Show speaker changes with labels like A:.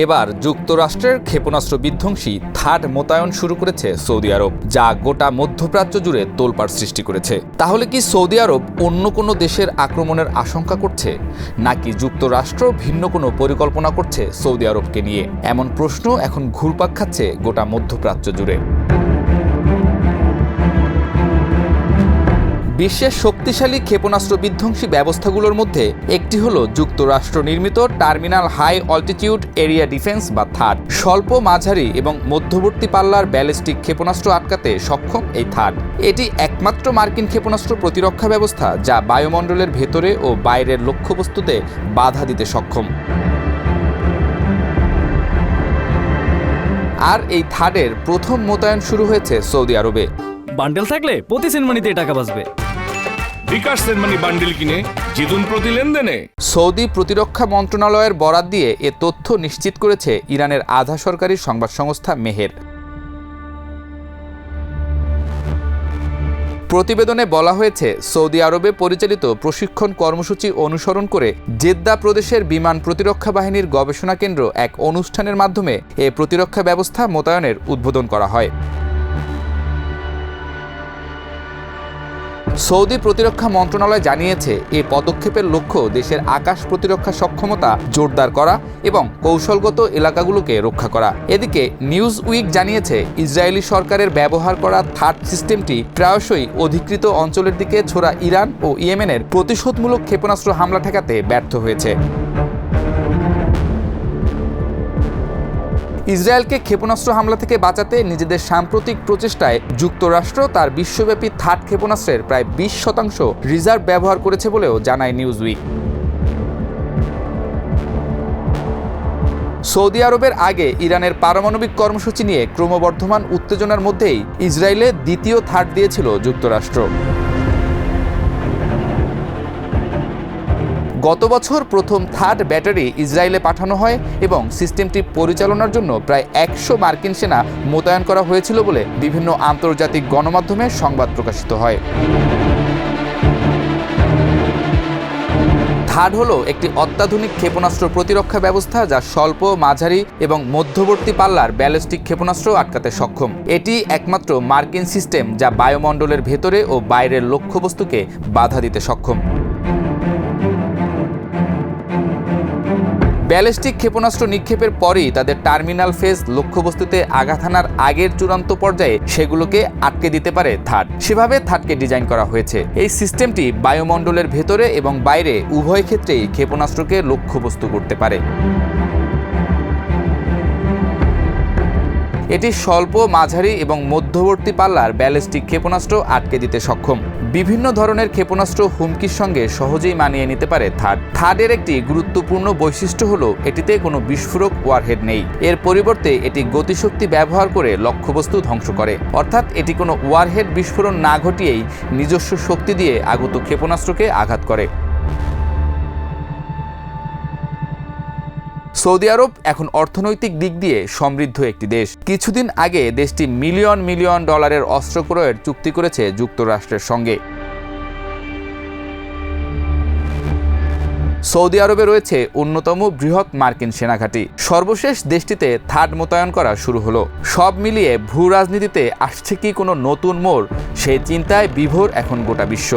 A: এবার যুক্তরাষ্ট্রের ক্ষেপণাস্ত্র বিধ্বংসী থাড মোতায়েন শুরু করেছে সৌদি আরব, যা গোটা মধ্যপ্রাচ্য জুড়ে তোলপাড় সৃষ্টি করেছে। তাহলে কি সৌদি আরব অন্য কোনো দেশের আক্রমণের আশঙ্কা করছে, নাকি যুক্তরাষ্ট্র ভিন্ন কোনো পরিকল্পনা করছে সৌদি আরবকে নিয়ে? এমন প্রশ্ন এখন ঘুরপাক খাচ্ছে গোটা মধ্যপ্রাচ্য জুড়ে। বিশ্বের শক্তিশালী ক্ষেপণাস্ত্র বিধ্বংসী ব্যবস্থাগুলোর মধ্যে একটি হলো যুক্তরাষ্ট্র নির্মিত terminal high altitude area defence বা থাড। স্বল্প, মাঝারি এবং মধ্যবর্তী পাল্লার ব্যালিস্টিক ক্ষেপণাস্ত্র আটকাতে সক্ষম এই থাড। এটি একমাত্র মার্কিন ক্ষেপণাস্ত্র প্রতিরক্ষা ব্যবস্থা যা বায়ুমণ্ডলের ভেতরে ও বাইরের লক্ষ্যবস্তুতে বাধা দিতে সক্ষম। আর এই থাডের প্রথম মোতায়েন শুরু হয়েছে সৌদি আরবে।
B: বান্ডেল থাকলে প্রতি সেনমানিতে টাকা বাঁচবে।
C: বিকাশ সেনমানি বান্ডেল কিনে জিতুন প্রতি লেনদেনে।
A: সৌদি প্রতিরক্ষা মন্ত্রণালয়ের বরাত দিয়ে এ তথ্য নিশ্চিত করেছে ইরানের আধা সরকারি সংবাদ সংস্থা মেহের। প্রতিবেদনে বলা হয়েছে, সৌদি আরবে পরিচালিত প্রশিক্ষণ কর্মসূচি অনুসরণ করে জেদ্দা প্রদেশের বিমান প্রতিরক্ষা বাহিনীর গবেষণা কেন্দ্র এক অনুষ্ঠানের মাধ্যমে এ প্রতিরক্ষা ব্যবস্থা মোতায়েনের উদ্বোধন করা হয়। সৌদি প্রতিরক্ষা মন্ত্রণালয় জানিয়েছে, এই পদক্ষেপের লক্ষ্য দেশের আকাশ প্রতিরক্ষা সক্ষমতা জোরদার করা এবং কৌশলগত এলাকাগুলোকে রক্ষা করা। এদিকে নিউজ উইক জানিয়েছে, ইসরায়েলি সরকারের ব্যবহার করা থাড সিস্টেমটি প্রায়শই অধিকৃত অঞ্চলের দিকে ছোড়া ইরান ও ইয়েমেনের প্রতিশোধমূলক ক্ষেপণাস্ত্র হামলা ঠেকাতে ব্যর্থ হয়েছে। ইসরায়েলকে ক্ষেপণাস্ত্র হামলা থেকে বাঁচাতে নিজেদের সাম্প্রতিক প্রচেষ্টায় যুক্তরাষ্ট্র তার বিশ্বব্যাপী থাড ক্ষেপণাস্ত্রের প্রায় 20% রিজার্ভ ব্যবহার করেছে বলেও জানায় নিউজ উইক। সৌদি আরবের আগে ইরানের পারমাণবিক কর্মসূচি নিয়ে ক্রমবর্ধমান উত্তেজনার মধ্যেই ইসরায়েলে দ্বিতীয় থাড দিয়েছিল যুক্তরাষ্ট্র। গত বছর প্রথম থাড ব্যাটারি ইসরায়েলে পাঠানো হয় এবং সিস্টেমটি পরিচালনার জন্য প্রায় 100 মার্কিন সেনা মোতায়েন করা হয়েছিল বলে বিভিন্ন আন্তর্জাতিক গণমাধ্যমে সংবাদ প্রকাশিত হয়। থাড হলো একটি অত্যাধুনিক ক্ষেপণাস্ত্র প্রতিরক্ষা ব্যবস্থা যা স্বল্প, মাঝারি এবং মধ্যবর্তী পাল্লার ব্যালিস্টিক ক্ষেপণাস্ত্র আটকাতে সক্ষম। এটি একমাত্র মার্কিন সিস্টেম যা বায়ুমণ্ডলের ভেতরে ও বাইরের লক্ষ্যবস্তুকে বাধা দিতে সক্ষম। ব্যালিস্টিক ক্ষেপণাস্ত্র নিক্ষেপের পরই তাদের টার্মিনাল ফেজ লক্ষ্যবস্তুতে আঘাত হানার আগের চূড়ান্ত পর্যায়ে সেগুলোকে আটকে দিতে পারে থাড। সেভাবে থাডকে ডিজাইন করা হয়েছে। এই সিস্টেমটি বায়ুমণ্ডলের ভেতরে এবং বাইরে উভয় ক্ষেত্রেই ক্ষেপণাস্ত্রকে লক্ষ্যবস্তু করতে পারে। এটি স্বল্প, মাঝারি এবং মধ্যবর্তী পাল্লার ব্যালিস্টিক ক্ষেপণাস্ত্র আটকে দিতে সক্ষম। বিভিন্ন ধরনের ক্ষেপণাস্ত্র হুমকির সঙ্গে সহজেই মানিয়ে নিতে পারে থাড। থাডের একটি গুরুত্বপূর্ণ বৈশিষ্ট্য হলো এটিতে কোনো বিস্ফোরক ওয়ারহেড নেই। এর পরিবর্তে এটি গতিশক্তি ব্যবহার করে লক্ষ্যবস্তু ধ্বংস করে, অর্থাৎ এটি কোনো ওয়ারহেড বিস্ফোরণ না ঘটিয়েই নিজস্ব শক্তি দিয়ে আগত ক্ষেপণাস্ত্রকে আঘাত করে। সৌদি আরব এখন অর্থনৈতিক দিক দিয়ে সমৃদ্ধ একটি দেশ। কিছুদিন আগে দেশটি মিলিয়ন মিলিয়ন ডলারের অস্ত্র ক্রয়ের চুক্তি করেছে যুক্তরাষ্ট্রের সঙ্গে। সৌদি আরবে রয়েছে অন্যতম বৃহৎ মার্কিন সেনাঘাঁটি। সর্বশেষ দেশটিতে থাড মোতায়েন করা শুরু হলো। সব মিলিয়ে ভূ রাজনীতিতে আসছে কি কোনো নতুন মোড়, সেই চিন্তায় বিভোর এখন গোটা বিশ্ব।